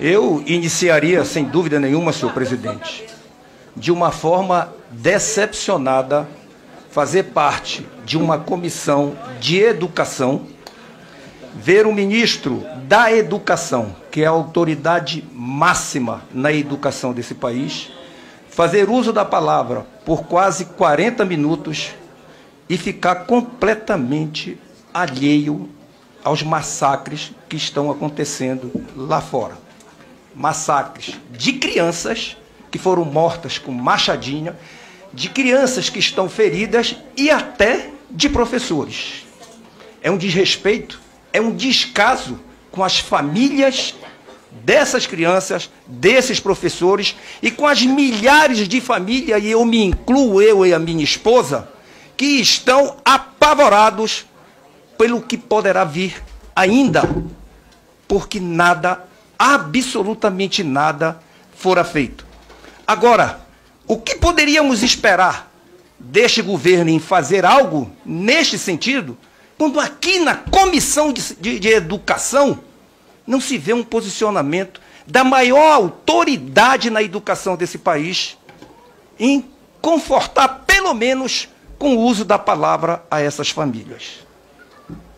Eu iniciaria, sem dúvida nenhuma, senhor presidente, de uma forma decepcionada, fazer parte de uma comissão de educação, ver o ministro da Educação, que é a autoridade máxima na educação desse país, fazer uso da palavra por quase 40 minutos e ficar completamente alheio aos massacres que estão acontecendo lá fora. Massacres de crianças que foram mortas com machadinha, de crianças que estão feridas e até de professores. É um desrespeito, é um descaso com as famílias dessas crianças, desses professores e com as milhares de famílias, e eu me incluo, eu e a minha esposa, que estão apavorados pelo que poderá vir ainda, porque nada, absolutamente nada, fora feito. Agora, o que poderíamos esperar deste governo em fazer algo neste sentido, quando aqui na Comissão de Educação não se vê um posicionamento da maior autoridade na educação desse país em confortar, pelo menos, com o uso da palavra a essas famílias?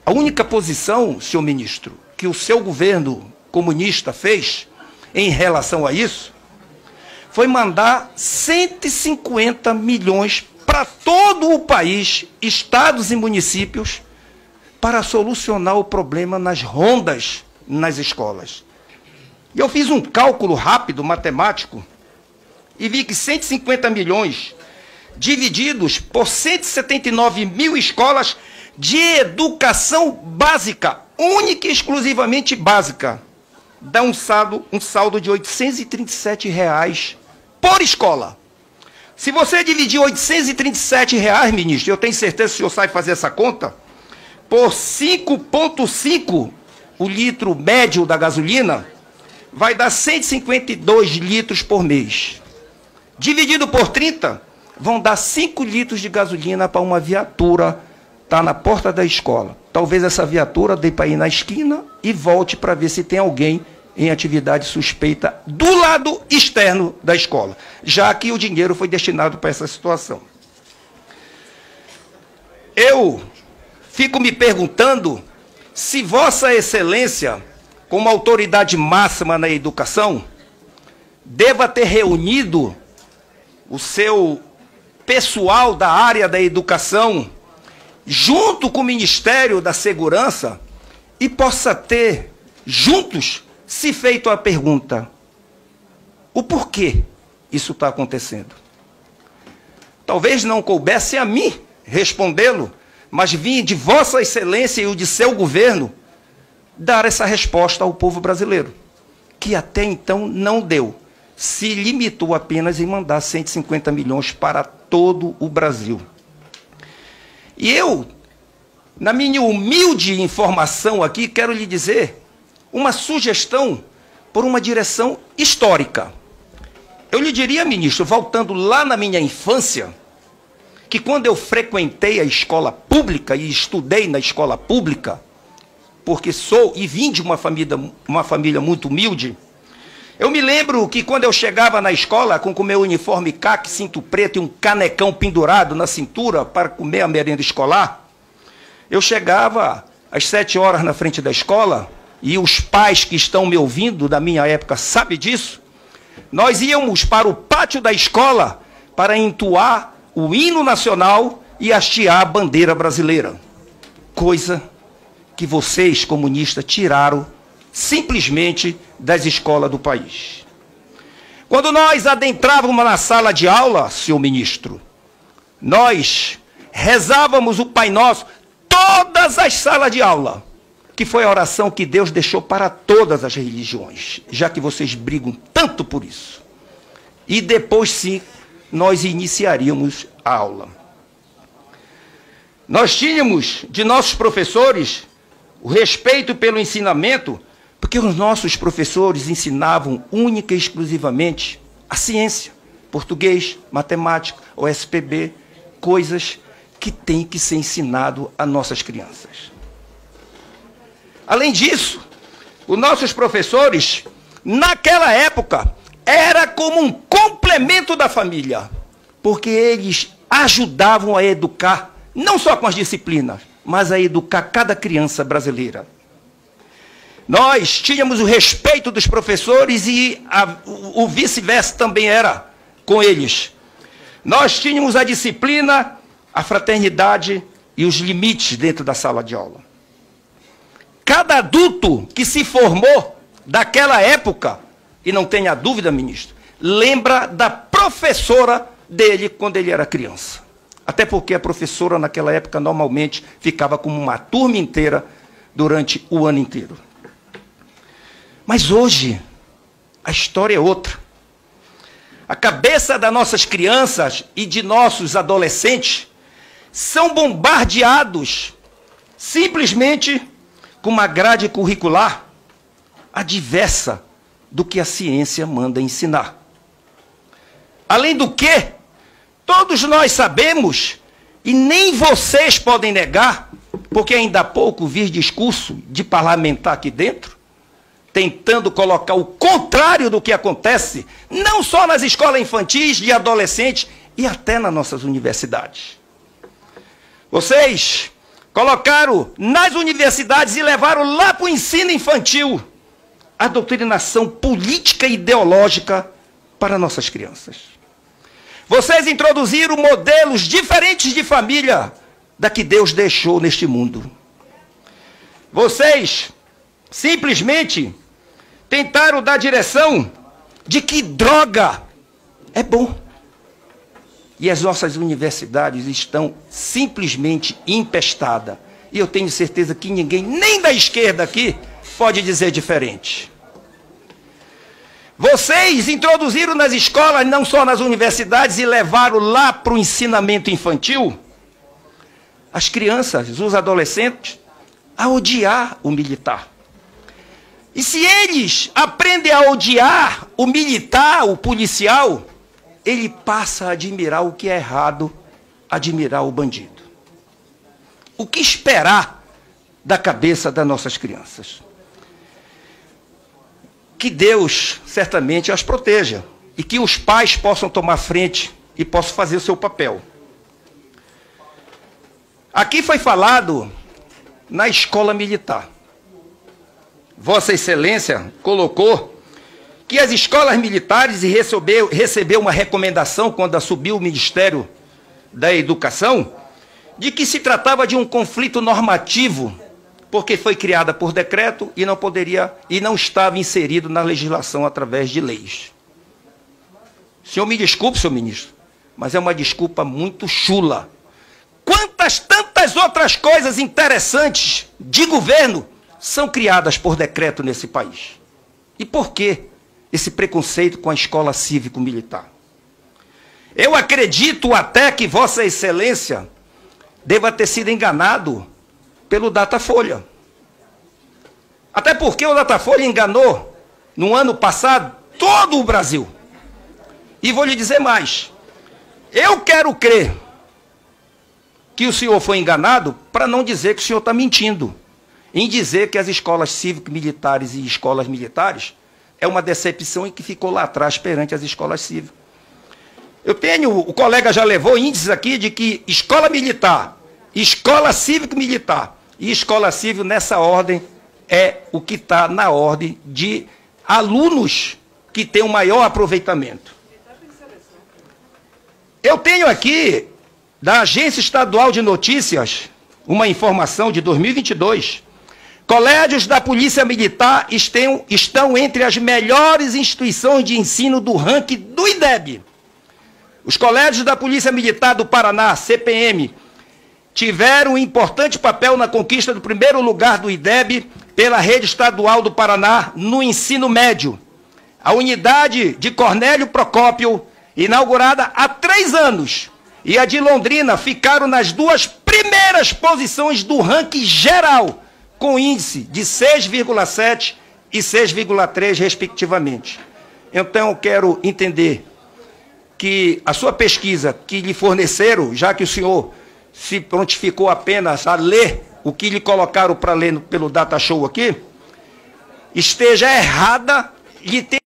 A única posição, senhor ministro, que o seu governo comunista fez em relação a isso foi mandar 150 milhões para todo o país, estados e municípios, para solucionar o problema nas rondas nas escolas. E eu fiz um cálculo rápido, matemático, e vi que 150 milhões divididos por 179 mil escolas de educação básica, única e exclusivamente básica, dá um saldo de R$ 837 por escola. Se você dividir R$ 837, ministro, eu tenho certeza que o senhor sabe fazer essa conta, por 5,5 o litro médio da gasolina, vai dar 152 litros por mês. Dividido por 30, vão dar 5 litros de gasolina para uma viatura estar na porta da escola. Talvez essa viatura dê para ir na esquina e volte para ver se tem alguém em atividade suspeita do lado externo da escola, já que o dinheiro foi destinado para essa situação. Eu fico me perguntando se Vossa Excelência, como autoridade máxima na educação, deva ter reunido o seu pessoal da área da educação junto com o Ministério da Segurança e possa ter, juntos, se feito a pergunta: o porquê isso está acontecendo? Talvez não coubesse a mim respondê-lo, mas vim de Vossa Excelência e o de seu governo dar essa resposta ao povo brasileiro, que até então não deu, se limitou apenas em mandar 150 milhões para todo o Brasil. E eu, na minha humilde informação aqui, quero lhe dizer uma sugestão por uma direção histórica. Eu lhe diria, ministro, voltando lá na minha infância, que quando eu frequentei a escola pública e estudei na escola pública, porque sou e vim de uma família muito humilde, eu me lembro que quando eu chegava na escola com o meu uniforme caque, cinto preto e um canecão pendurado na cintura para comer a merenda escolar, eu chegava às 7 horas na frente da escola, e os pais que estão me ouvindo da minha época sabem disso, nós íamos para o pátio da escola para entoar o hino nacional e hastear a bandeira brasileira. Coisa que vocês, comunistas, tiraram simplesmente das escolas do país. Quando nós adentrávamos na sala de aula, senhor ministro, nós rezávamos o Pai Nosso, todas as salas de aula, que foi a oração que Deus deixou para todas as religiões, já que vocês brigam tanto por isso. E depois, sim, nós iniciaríamos a aula. Nós tínhamos de nossos professores o respeito pelo ensinamento, porque os nossos professores ensinavam única e exclusivamente a ciência, português, matemática, OSPB, coisas que têm que ser ensinado a nossas crianças. Além disso, os nossos professores naquela época, era como um complemento da família, porque eles ajudavam a educar, não só com as disciplinas, mas a educar cada criança brasileira. Nós tínhamos o respeito dos professores e o vice-versa também era com eles. Nós tínhamos a disciplina, a fraternidade e os limites dentro da sala de aula. Cada adulto que se formou daquela época, e não tenha dúvida, ministro, lembra da professora dele quando ele era criança. Até porque a professora naquela época normalmente ficava com uma turma inteira durante o ano inteiro. Mas hoje, a história é outra. A cabeça das nossas crianças e de nossos adolescentes são bombardeados simplesmente com uma grade curricular adversa do que a ciência manda ensinar. Além do que, todos nós sabemos, e nem vocês podem negar, porque ainda há pouco vi discurso de parlamentar aqui dentro, tentando colocar o contrário do que acontece, não só nas escolas infantis, de adolescentes, e até nas nossas universidades. Vocês colocaram nas universidades e levaram lá para o ensino infantil a doutrinação política e ideológica para nossas crianças. Vocês introduziram modelos diferentes de família da que Deus deixou neste mundo. Vocês simplesmente tentaram dar direção de que droga é bom. E as nossas universidades estão simplesmente empestadas. E eu tenho certeza que ninguém, nem da esquerda aqui, pode dizer diferente. Vocês introduziram nas escolas, não só nas universidades, e levaram lá para o ensinamento infantil as crianças, os adolescentes, a odiar o militar. E se eles aprendem a odiar o militar, o policial, ele passa a admirar o que é errado, admirar o bandido. O que esperar da cabeça das nossas crianças? Que Deus certamente as proteja e que os pais possam tomar frente e possam fazer o seu papel. Aqui foi falado na escola militar. Vossa Excelência colocou que as escolas militares recebeu uma recomendação quando assumiu o Ministério da Educação, de que se tratava de um conflito normativo, porque foi criada por decreto e não poderia e não estava inserido na legislação através de leis. O senhor me desculpe, senhor ministro, mas é uma desculpa muito chula. Quantas tantas outras coisas interessantes de governo são criadas por decreto nesse país? E por que esse preconceito com a escola cívico-militar? Eu acredito até que Vossa Excelência deva ter sido enganado pelo Datafolha. Até porque o Datafolha enganou, no ano passado, todo o Brasil. E vou lhe dizer mais. Eu quero crer que o senhor foi enganado para não dizer que o senhor está mentindo. Em dizer que as escolas cívico-militares e escolas militares é uma decepção em que ficou lá atrás perante as escolas cívicas. O colega já levou índices aqui de que escola militar, escola cívico-militar e escola civil, nessa ordem, é o que está na ordem de alunos que têm o maior aproveitamento. Eu tenho aqui, da Agência Estadual de Notícias, uma informação de 2022. Colégios da Polícia Militar estão entre as melhores instituições de ensino do ranking do IDEB. Os colégios da Polícia Militar do Paraná, CPM, tiveram um importante papel na conquista do primeiro lugar do IDEB pela Rede Estadual do Paraná no ensino médio. A unidade de Cornélio Procópio, inaugurada há 3 anos, e a de Londrina ficaram nas 2 primeiras posições do ranking geral, com índice de 6,7 e 6,3, respectivamente. Então, eu quero entender que a sua pesquisa que lhe forneceram, já que o senhor se prontificou apenas a ler o que lhe colocaram para ler pelo Data Show aqui, esteja errada lhe ter